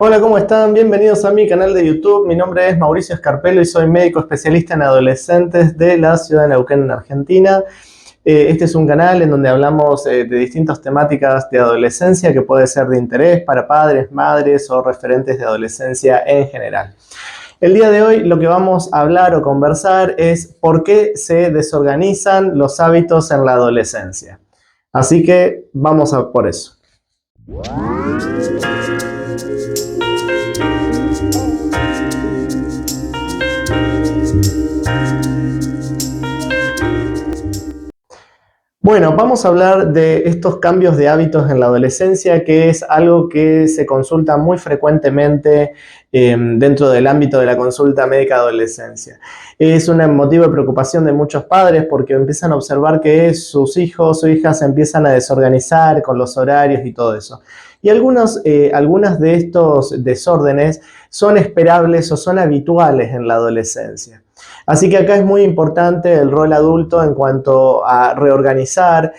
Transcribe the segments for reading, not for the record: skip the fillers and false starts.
Hola, ¿cómo están? Bienvenidos a mi canal de YouTube. Mi nombre es Mauricio Escarpelo y soy médico especialista en adolescentes de la ciudad de Neuquén, en Argentina. Este es un canal en donde hablamos de distintas temáticas de adolescencia que puede ser de interés para padres, madres o referentes de adolescencia en general. El día de hoy lo que vamos a hablar o conversar es por qué se desorganizan los hábitos en la adolescencia. Así que vamos a por eso. Bueno, vamos a hablar de estos cambios de hábitos en la adolescencia, que es algo que se consulta muy frecuentemente dentro del ámbito de la consulta médica de adolescencia. Es un motivo de preocupación de muchos padres porque empiezan a observar que sus hijos o hijas se empiezan a desorganizar con los horarios y todo eso. Y algunas de estos desórdenes son esperables o son habituales en la adolescencia. Así que acá es muy importante el rol adulto en cuanto a reorganizar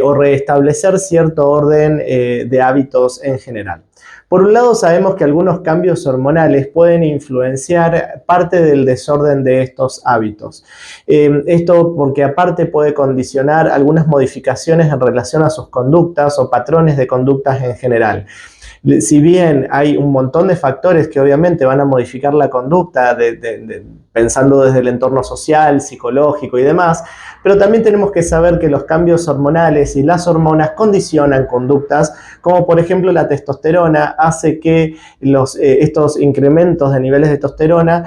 o restablecer cierto orden de hábitos en general. Por un lado, sabemos que algunos cambios hormonales pueden influenciar parte del desorden de estos hábitos. Esto porque aparte puede condicionar algunas modificaciones en relación a sus conductas o patrones de conductas en general. Si bien hay un montón de factores que obviamente van a modificar la conducta pensando desde el entorno social, psicológico y demás, pero también tenemos que saber que los cambios hormonales y las hormonas condicionan conductas, como por ejemplo la testosterona hace que estos incrementos de niveles de testosterona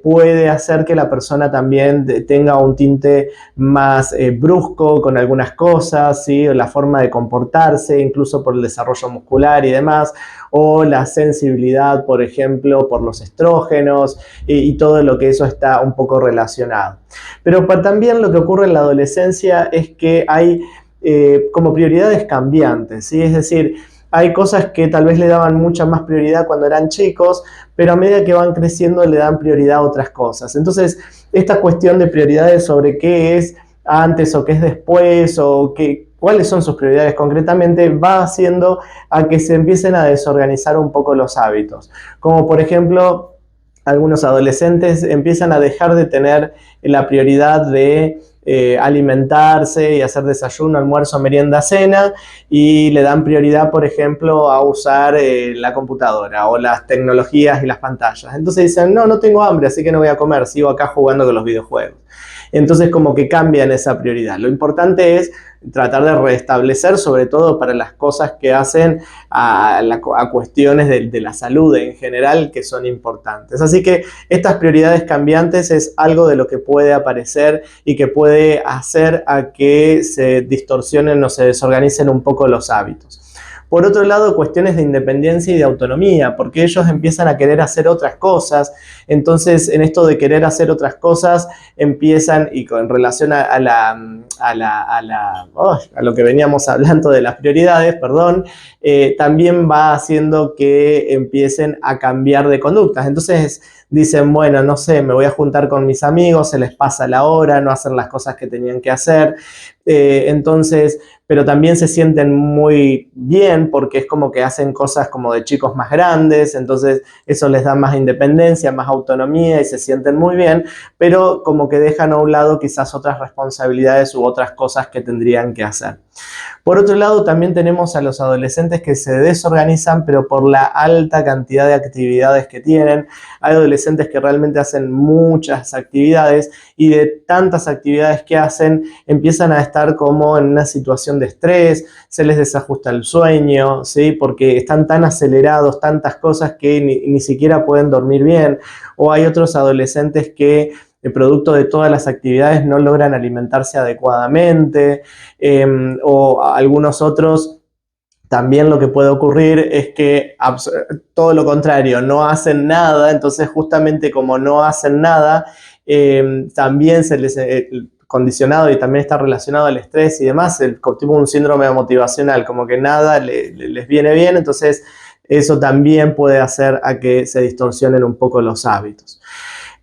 puede hacer que la persona también tenga un tinte más brusco con algunas cosas, ¿sí? La forma de comportarse, incluso por el desarrollo muscular y demás, o la sensibilidad, por ejemplo, por los estrógenos y todo lo que eso está un poco relacionado. Pero también lo que ocurre en la adolescencia es que hay como prioridades cambiantes, ¿sí? Es decir, hay cosas que tal vez le daban mucha más prioridad cuando eran chicos, pero a medida que van creciendo le dan prioridad a otras cosas. Entonces, esta cuestión de prioridades sobre qué es antes o qué es después o cuáles son sus prioridades concretamente va haciendo a que se empiecen a desorganizar un poco los hábitos. Como por ejemplo, algunos adolescentes empiezan a dejar de tener la prioridad de alimentarse y hacer desayuno, almuerzo, merienda, cena, y le dan prioridad, por ejemplo, a usar la computadora o las tecnologías y las pantallas. Entonces dicen, no tengo hambre, así que no voy a comer, sigo acá jugando con los videojuegos. Entonces como que cambian esa prioridad. Lo importante es tratar de restablecer, sobre todo para las cosas que hacen a cuestiones de la salud en general, que son importantes. Así que estas prioridades cambiantes es algo de lo que puede aparecer y que puede hacer a que se distorsionen o se desorganicen un poco los hábitos. Por otro lado, cuestiones de independencia y de autonomía, porque ellos empiezan a querer hacer otras cosas. Entonces, en esto de querer hacer otras cosas, empiezan, y con relación a lo que veníamos hablando de las prioridades, perdón, también va haciendo que empiecen a cambiar de conductas. Entonces, dicen, bueno, no sé, me voy a juntar con mis amigos, se les pasa la hora, no hacen las cosas que tenían que hacer. Entonces, pero también se sienten muy bien porque es como que hacen cosas como de chicos más grandes, entonces eso les da más independencia, más autonomía y se sienten muy bien, pero como que dejan a un lado quizás otras responsabilidades u otras cosas que tendrían que hacer. Por otro lado, también tenemos a los adolescentes que se desorganizan, pero por la alta cantidad de actividades que tienen. Hay adolescentes que realmente hacen muchas actividades y de tantas actividades que hacen, empiezan a estar como en una situación de estrés, se les desajusta el sueño, ¿sí? Porque están tan acelerados, tantas cosas que ni siquiera pueden dormir bien. O hay otros adolescentes que producto de todas las actividades no logran alimentarse adecuadamente, o algunos otros también lo que puede ocurrir es que todo lo contrario, no hacen nada, entonces justamente como no hacen nada, también se les condicionado y también está relacionado al estrés y demás, tipo un síndrome motivacional, como que nada les viene bien, entonces eso también puede hacer a que se distorsionen un poco los hábitos.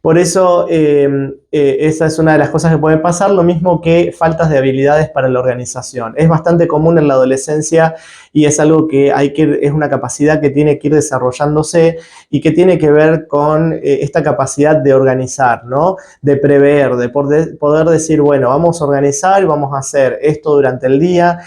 Por eso esa es una de las cosas que puede pasar, lo mismo que faltas de habilidades para la organización. Es bastante común en la adolescencia y es algo que es una capacidad que tiene que ir desarrollándose y que tiene que ver con esta capacidad de organizar, ¿no? De prever, de poder decir, bueno, vamos a organizar y vamos a hacer esto durante el día,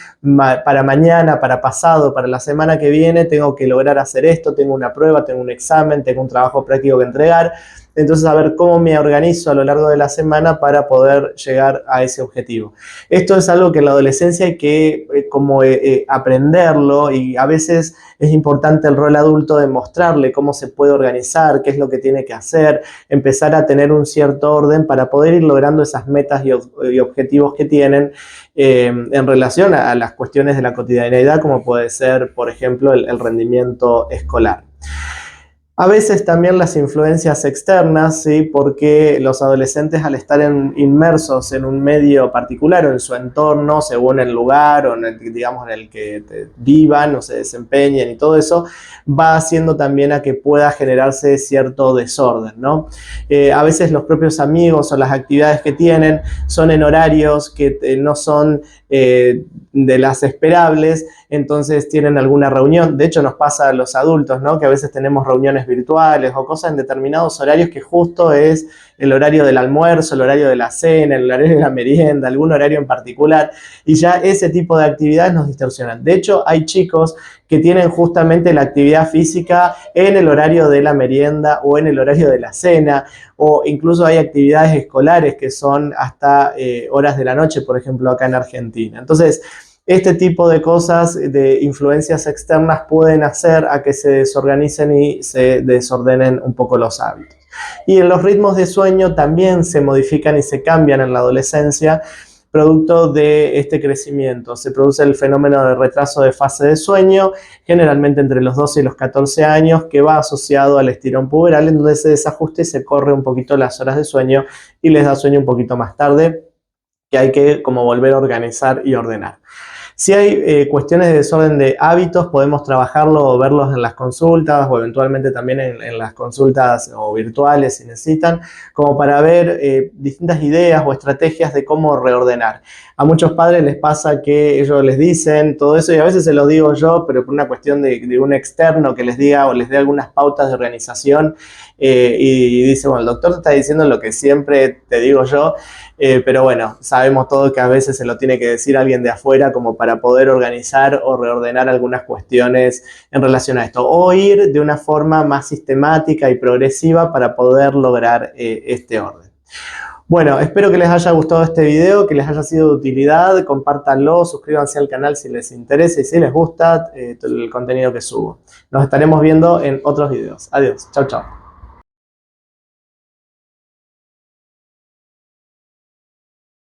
para mañana, para pasado, para la semana que viene, tengo que lograr hacer esto, tengo una prueba, tengo un examen, tengo un trabajo práctico que entregar. Entonces, a ver cómo me organizo a lo largo de la semana para poder llegar a ese objetivo. Esto es algo que en la adolescencia hay que aprenderlo, y a veces es importante el rol adulto de mostrarle cómo se puede organizar, qué es lo que tiene que hacer, empezar a tener un cierto orden para poder ir logrando esas metas y objetivos que tienen en relación a las cuestiones de la cotidianeidad, como puede ser, por ejemplo, el rendimiento escolar. A veces también las influencias externas, ¿sí? Porque los adolescentes, al estar inmersos en un medio particular o en su entorno, según el lugar o digamos, en el que vivan o se desempeñen y todo eso, va haciendo también a que pueda generarse cierto desorden, ¿no? A veces los propios amigos o las actividades que tienen son en horarios que no son de las esperables, entonces tienen alguna reunión. De hecho, nos pasa a los adultos, ¿no? Que a veces tenemos reuniones virtuales o cosas en determinados horarios que justo es el horario del almuerzo, el horario de la cena, el horario de la merienda, algún horario en particular, y ya ese tipo de actividades nos distorsionan. De hecho, hay chicos que tienen justamente la actividad física en el horario de la merienda o en el horario de la cena, o incluso hay actividades escolares que son hasta horas de la noche, por ejemplo, acá en Argentina. Entonces, este tipo de cosas, de influencias externas, pueden hacer a que se desorganicen y se desordenen un poco los hábitos. Y en los ritmos de sueño también se modifican y se cambian en la adolescencia, producto de este crecimiento. Se produce el fenómeno de retraso de fase de sueño, generalmente entre los 12 y los 14 años, que va asociado al estirón puberal, en donde se desajusta y se corre un poquito las horas de sueño y les da sueño un poquito más tarde, que hay que como volver a organizar y ordenar. Si hay cuestiones de desorden de hábitos, podemos trabajarlo o verlos en las consultas o eventualmente también en las consultas o virtuales si necesitan, como para ver distintas ideas o estrategias de cómo reordenar. A muchos padres les pasa que ellos les dicen todo eso y a veces se lo digo yo, pero por una cuestión de un externo que les diga o les dé algunas pautas de organización y dice, bueno, el doctor te está diciendo lo que siempre te digo yo, pero bueno, sabemos todos que a veces se lo tiene que decir alguien de afuera como para poder organizar o reordenar algunas cuestiones en relación a esto, o ir de una forma más sistemática y progresiva para poder lograr este orden. Bueno, espero que les haya gustado este video, que les haya sido de utilidad. Compártanlo, suscríbanse al canal si les interesa y si les gusta el contenido que subo. Nos estaremos viendo en otros videos. Adiós, chau, chau.